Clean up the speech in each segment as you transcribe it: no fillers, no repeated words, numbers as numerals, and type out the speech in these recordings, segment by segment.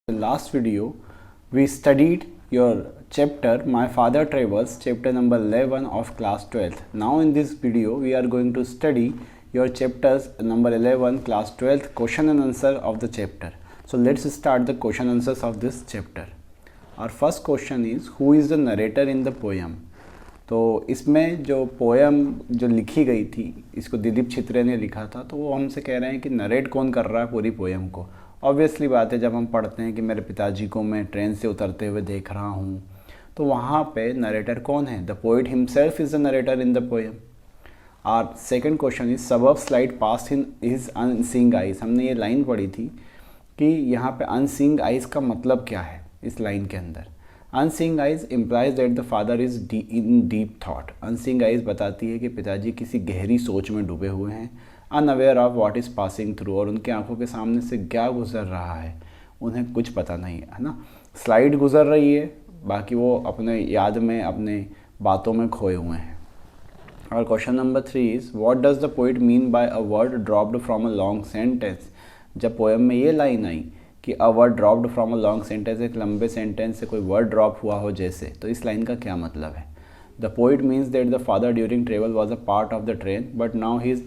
The last video, we studied your chapter My Father Travels, chapter number 11 of class 12th. Now in this video, we are going to study your chapters number 11, class 12th, question and answer of the chapter. So let's start the question answers of this chapter. Our first question is, who is the narrator in the poem? तो इसमें जो poem जो लिखी गई थी, इसको दिलीप छित्रे ने लिखा था, तो वो हमसे कह रहे हैं कि नरेट कौन कर रहा है पूरी पोएम को। ऑब्वियसली बात है, जब हम पढ़ते हैं कि मेरे पिताजी को मैं ट्रेन से उतरते हुए देख रहा हूँ, तो वहाँ पे नरेटर कौन है? The poet himself is the narrator in the poem. Our second question is सबब slide past in his unseeing eyes. हमने ये लाइन पढ़ी थी कि यहाँ पे अनसीइंग आइज का मतलब क्या है इस लाइन के अंदर। Unseeing eyes implies that the father is in deep thought. Unseeing eyes बताती है कि पिताजी किसी गहरी सोच में डूबे हुए हैं। Unaware of what is passing through, और उनकी आंखों के सामने से क्या गुजर रहा है उन्हें कुछ पता नहीं है ना। स्लाइड गुजर रही है, बाकी वो अपने याद में अपने बातों में खोए हुए हैं। और question number 3 is what does the poet mean by a word dropped from a long sentence. जब पोएम में ये लाइन आई कि a word dropped from a long sentence, एक लंबे सेंटेंस से कोई वर्ड ड्रॉप हुआ हो जैसे, तो इस लाइन का क्या मतलब है? The poet means that the father during travel was a part of the train but now he is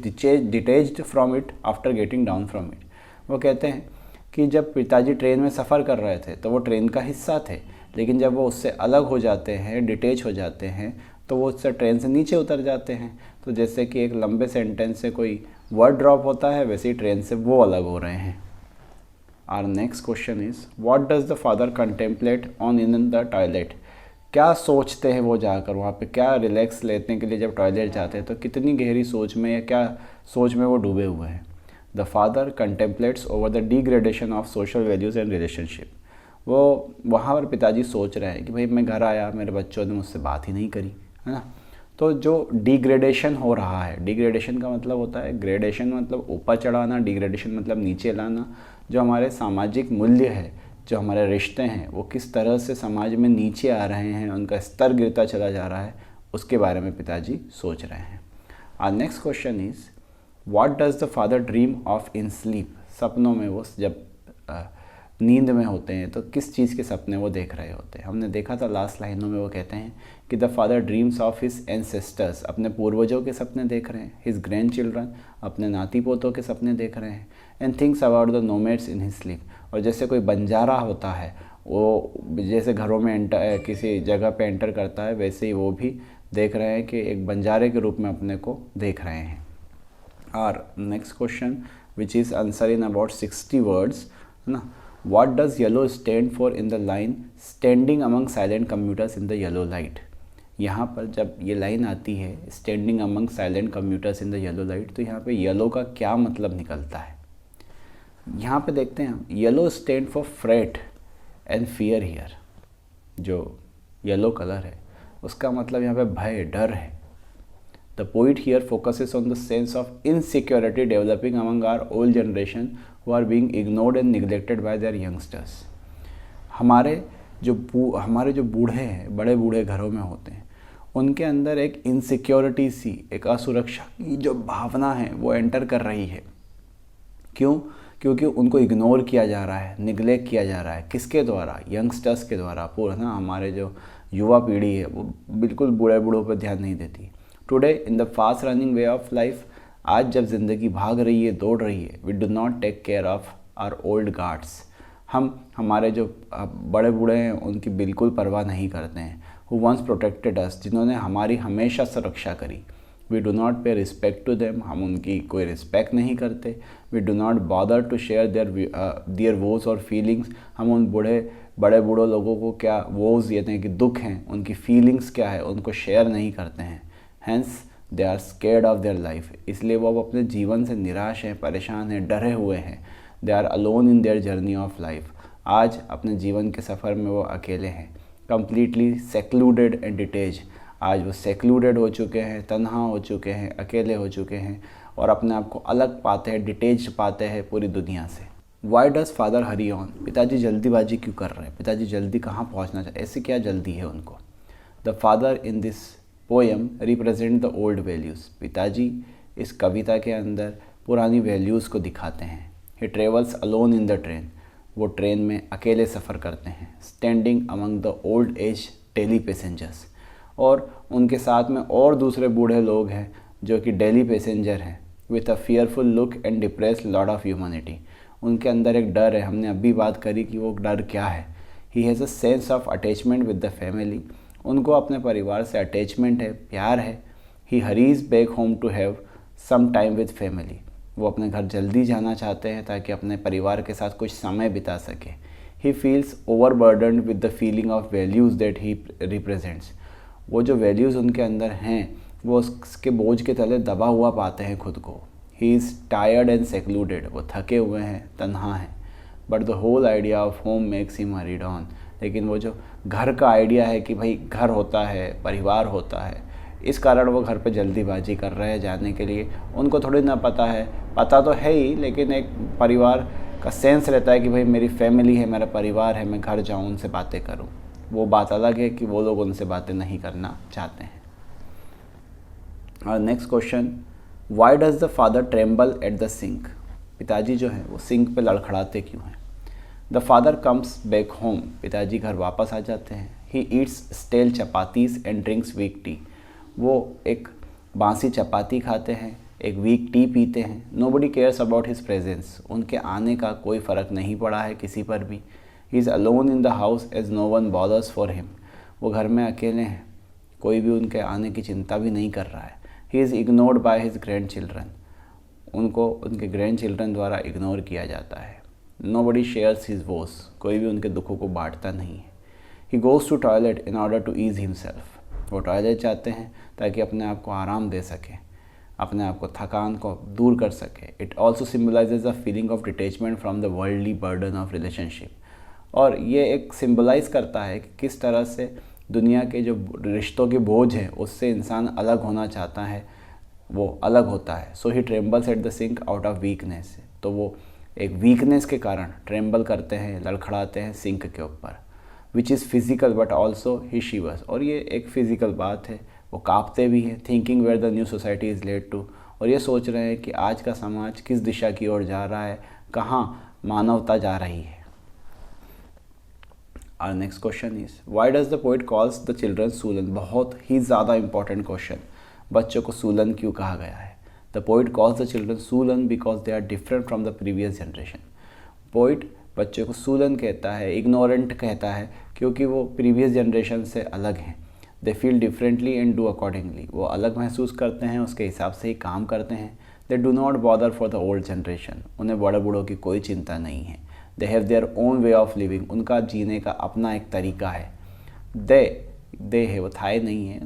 detached from it after getting down from it. वो कहते हैं कि जब पिताजी ट्रेन में सफ़र कर रहे थे तो वो ट्रेन का हिस्सा थे, लेकिन जब वो उससे अलग हो जाते हैं, डिटेच हो जाते हैं, तो वो उससे ट्रेन से नीचे उतर जाते हैं। तो जैसे कि एक लंबे सेंटेंस से कोई वर्ड ड्रॉप होता है, वैसे ही ट्रेन से वो अलग हो रहे हैं। Our next question is, what does the father contemplate on in the toilet? क्या सोचते हैं वो जाकर वहाँ पे, क्या रिलैक्स लेने के लिए जब टॉयलेट जाते हैं तो कितनी गहरी सोच में या क्या सोच में वो डूबे हुए हैं? The father contemplates over the degradation of social values and relationship. वो वहाँ पर पिताजी सोच रहे हैं कि भाई मैं घर आया, मेरे बच्चों ने मुझसे बात ही नहीं करी, है ना। तो जो डिग्रेडेशन हो रहा है, डिग्रेडेशन का मतलब होता है, ग्रेडेशन मतलब ऊपर चढ़ाना, डिग्रेडेशन मतलब नीचे लाना। जो हमारे सामाजिक मूल्य है, जो हमारे रिश्ते हैं, वो किस तरह से समाज में नीचे आ रहे हैं, उनका स्तर गिरता चला जा रहा है, उसके बारे में पिताजी सोच रहे हैं। Our next question is what does the father dream of in sleep. सपनों में वो जब नींद में होते हैं तो किस चीज़ के सपने वो देख रहे होते हैं। हमने देखा था लास्ट लाइनों में वो कहते हैं कि the father dreams of his ancestors, अपने पूर्वजों के सपने देख रहे हैं। हिज ग्रैंड चिल्ड्रन, अपने नाती पोतों के सपने देख रहे हैं। And thinks about the nomads in his sleep, और जैसे कोई बंजारा होता है, वो जैसे घरों में किसी जगह पे एंटर करता है, वैसे ही वो भी देख रहे हैं कि एक बंजारे के रूप में अपने को देख रहे हैं। और next question which is answer in about 60 words, है ना। What does yellow stand for in the line standing among silent commuters in the yellow light? यहाँ पर जब ये लाइन आती है standing among silent commuters in the yellow light, तो यहाँ पे yellow का क्या मतलब निकलता है? यहाँ पे देखते हैं हम, yellow stand for fret and fear here। जो yellow कलर है उसका मतलब यहाँ पे भय, डर है। The poet here focuses on the sense of insecurity developing among our old generation who are being ignored and neglected by their youngsters। हमारे जो बूढ़े हैं, बड़े बूढ़े घरों में होते हैं, उनके अंदर एक इनसिक्योरिटी सी, एक असुरक्षा की जो भावना है वो एंटर कर रही है। क्यों? क्योंकि उनको इग्नोर किया जा रहा है, निगलेक्ट किया जा रहा है। किसके द्वारा? यंगस्टर्स के द्वारा। पूरा ना हमारे जो युवा पीढ़ी है वो बिल्कुल बूढ़े बूढ़ों पर ध्यान नहीं देती। Today in the fast running way of life, आज जब ज़िंदगी भाग रही है, दौड़ रही है, we do not take care of our old guards. हम हमारे जो बड़े बूढ़े हैं उनकी बिल्कुल परवाह नहीं करते हैं। हु वंस प्रोटेक्टेड अस, जिन्होंने हमारी हमेशा सुरक्षा करी। We do not pay respect to them, हम उनकी कोई रिस्पेक्ट नहीं करते। We do not bother to share their woes और फीलिंग्स, हम उन बड़े बूढ़ों लोगों को क्या वोज यानी हैं कि दुख हैं, उनकी फीलिंग्स क्या है, उनको शेयर नहीं करते हैं। Hence they are scared of their life, इसलिए वो अपने जीवन से निराश हैं, परेशान हैं, डरे हुए हैं। They are alone in their journey of life, आज अपने जीवन के सफ़र में वो अकेले हैं। कम्प्लीटली सेक्लूडेड एंड डिटेच, आज वो सेक्लूडेड हो चुके हैं, तन्हा हो चुके हैं, अकेले हो चुके हैं और अपने आप को अलग पाते हैं, डिटेच पाते हैं पूरी दुनिया से। Why does father Hari on, पिताजी जल्दीबाजी क्यों कर रहे हैं? पिताजी जल्दी कहाँ पहुँचना चाहते, ऐसे क्या जल्दी है उनको? The father in this poem represent the old values, पिताजी इस कविता के अंदर पुरानी वैल्यूज़ को दिखाते हैं। ही travels alone in the train, वो ट्रेन में अकेले सफ़र करते हैं, standing among the old as daily passengers, और उनके साथ में और दूसरे बूढ़े लोग हैं जो कि डेली पैसेंजर हैं, with a fearful look and depress lot of humanity. उनके अंदर एक डर है, हमने अभी बात करी कि वो डर क्या है। He has a sense of attachment with the family, उनको अपने परिवार से अटैचमेंट है, प्यार है। He hurries back home to have some time with family, वो अपने घर जल्दी जाना चाहते हैं ताकि अपने परिवार के साथ कुछ समय बिता सके। He feels overburdened with the feeling of values that he represents, वो जो वैल्यूज़ उनके अंदर हैं वो उसके बोझ के तले दबा हुआ पाते हैं खुद को। He is tired and secluded, वो थके हुए हैं, तन्हा हैं। But the whole idea of home makes him hurried on, लेकिन वो जो घर का आइडिया है कि भाई घर होता है, परिवार होता है, इस कारण वो घर पे जल्दीबाजी कर रहे हैं जाने के लिए। उनको थोड़ी ना पता है, पता तो है ही, लेकिन एक परिवार का सेंस रहता है कि भाई मेरी फैमिली है, मेरा परिवार है, मैं घर जाऊँ, उनसे बातें करूँ। वो बात अलग है कि वो लोग उनसे बातें नहीं करना चाहते हैं। और next question, why does the father tremble at the sink, पिताजी जो हैं वो सिंक पे लड़खड़ाते क्यों हैं। The father comes back home, पिताजी घर वापस आ जाते हैं। He eats stale chapatis and drinks weak tea, वो एक बासी चपाती खाते हैं, एक वीक टी पीते हैं। Nobody cares about his presence, उनके आने का कोई फ़र्क नहीं पड़ा है किसी पर भी। He is alone in the house as no one bothers for him, वो घर में अकेले हैं, कोई भी उनके आने की चिंता भी नहीं कर रहा है। He is ignored by his grand children, उनको उनके ग्रैंड चिल्ड्रन द्वारा इग्नोर किया जाता है। नोबडी शेयर्स हिज वोस, कोई भी उनके दुखों को बांटता नहीं है। He goes to toilet in order to ease himself, वो टॉयलेट जाते हैं ताकि अपने आप को आराम दे सके, अपने आप को थकान को दूर कर सके। It also symbolises a feeling of detachment from the worldly burden of relationship, और ये एक सिम्बलाइज करता है कि किस तरह से दुनिया के जो रिश्तों के बोझ हैं उससे इंसान अलग होना चाहता है, वो अलग होता है। So he trembles at the sink out of weakness, तो वो एक वीकनेस के कारण ट्रेम्बल करते हैं, लड़खड़ाते हैं सिंक के ऊपर। Which is physical but also he शिवर्स, और ये एक फिजिकल बात है, वो कांपते भी हैं। Thinking where the new society is led to, और ये सोच रहे हैं कि आज का समाज किस दिशा की ओर जा रहा है, कहाँ मानवता जा रही है। Our next question is, why does the poet calls the children सूलन, बहुत ही ज़्यादा इंपॉर्टेंट क्वेश्चन, बच्चों को सूलन क्यों कहा गया है। The poet calls the children सूलन because they are different from the previous generation. Poet बच्चों को सूलन कहता है, इग्नोरेंट कहता है, क्योंकि वो प्रीवियस जनरेशन से अलग हैं। They feel differently and do accordingly, वो अलग महसूस करते हैं, उसके हिसाब से ही काम करते हैं। They do not bother for the old generation, उन्हें बड़े बूढ़ों की कोई चिंता नहीं है। They have their own way of living, उनका जीने का अपना एक तरीका है। दे है वो थाए नहीं है,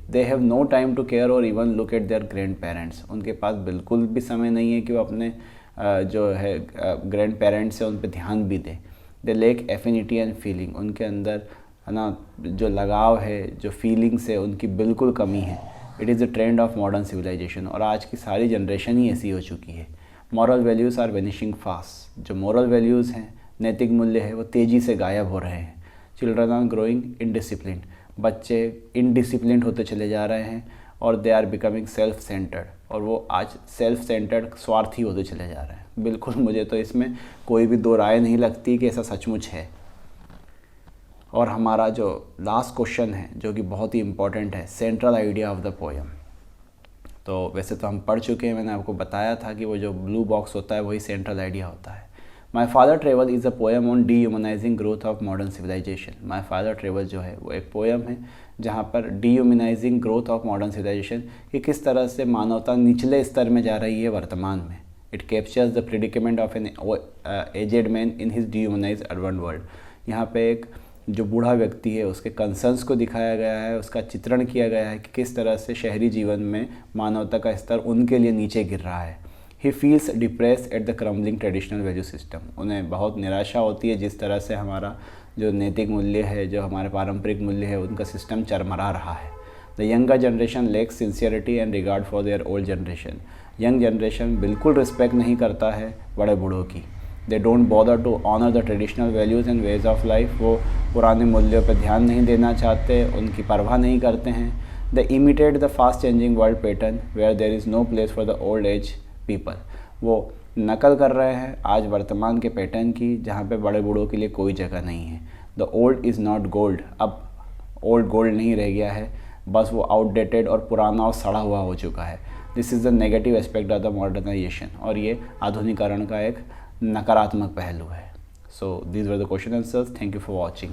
they have no time to care और even look at their grandparents, उनके पास बिल्कुल भी समय नहीं है कि वो अपने जो है ग्रैंड पेरेंट्स है उन पर ध्यान भी दें। दे लेक एफिनिटी एंड फीलिंग, उनके अंदर है ना जो लगाव है, जो फीलिंग्स है, उनकी बिल्कुल कमी है। It is the trend of modern civilisation, और आज की सारी जनरेशन ही ऐसी हो चुकी है। Moral values are vanishing fast, जो मॉरल वैल्यूज़ हैं, नैतिक मूल्य है, वो तेज़ी से गायब हो रहे हैं। चिल्ड्रन आर ग्रोइंग इनडिसिप्लिन, बच्चे इनडिसिप्लिन होते चले जा रहे हैं, और they are becoming self centred, और वो आज सेल्फ सेंटर्ड स्वार्थी होते चले जा रहे हैं। बिल्कुल, मुझे तो इसमें कोई भी दो राय नहीं लगती कि ऐसा सचमुच है। और हमारा जो लास्ट क्वेश्चन है, जो कि बहुत ही इम्पॉर्टेंट है, central idea of the poem. तो वैसे तो हम पढ़ चुके हैं, मैंने आपको बताया था कि वो जो ब्लू बॉक्स होता है वही सेंट्रल आइडिया होता है। My father travel is a poem on dehumanising growth of modern civilisation. My father travel जो है वो एक पोएम है जहाँ पर dehumanising growth of modern civilisation कि किस तरह से मानवता निचले स्तर में जा रही है वर्तमान में। It captures the predicament of an aged man in his dehumanised urban world. यहाँ पे एक जो बूढ़ा व्यक्ति है उसके कंसर्न्स को दिखाया गया है, उसका चित्रण किया गया है कि किस तरह से शहरी जीवन में मानवता का स्तर उनके लिए नीचे गिर रहा है। He feels depress at the crumbling traditional value system, उन्हें बहुत निराशा होती है जिस तरह से हमारा जो नैतिक मूल्य है, जो हमारे पारंपरिक मूल्य है, उनका सिस्टम चरमरा रहा है। The younger generation lacks sincerity and regard for their old generation. Young generation बिल्कुल रिस्पेक्ट नहीं करता है बड़े बूढ़ों की। They don't bother to honour the traditional values and ways of life, वो पुराने मूल्यों पर ध्यान नहीं देना चाहते, उनकी परवाह नहीं करते हैं। They imitate the fast changing world pattern where there is no place for the old age people, वो नकल कर रहे हैं आज वर्तमान के पैटर्न की, जहाँ पे बड़े बूढ़ों के लिए कोई जगह नहीं है। The old is not gold, अब ओल्ड गोल्ड नहीं रह गया है, बस वो आउटडेटेड और पुराना और सड़ा हुआ हो चुका है। This is the negative aspect of the modernisation, और ये आधुनिकरण का एक नकारात्मक पहलू है। So these were the question answers. Thank you for watching.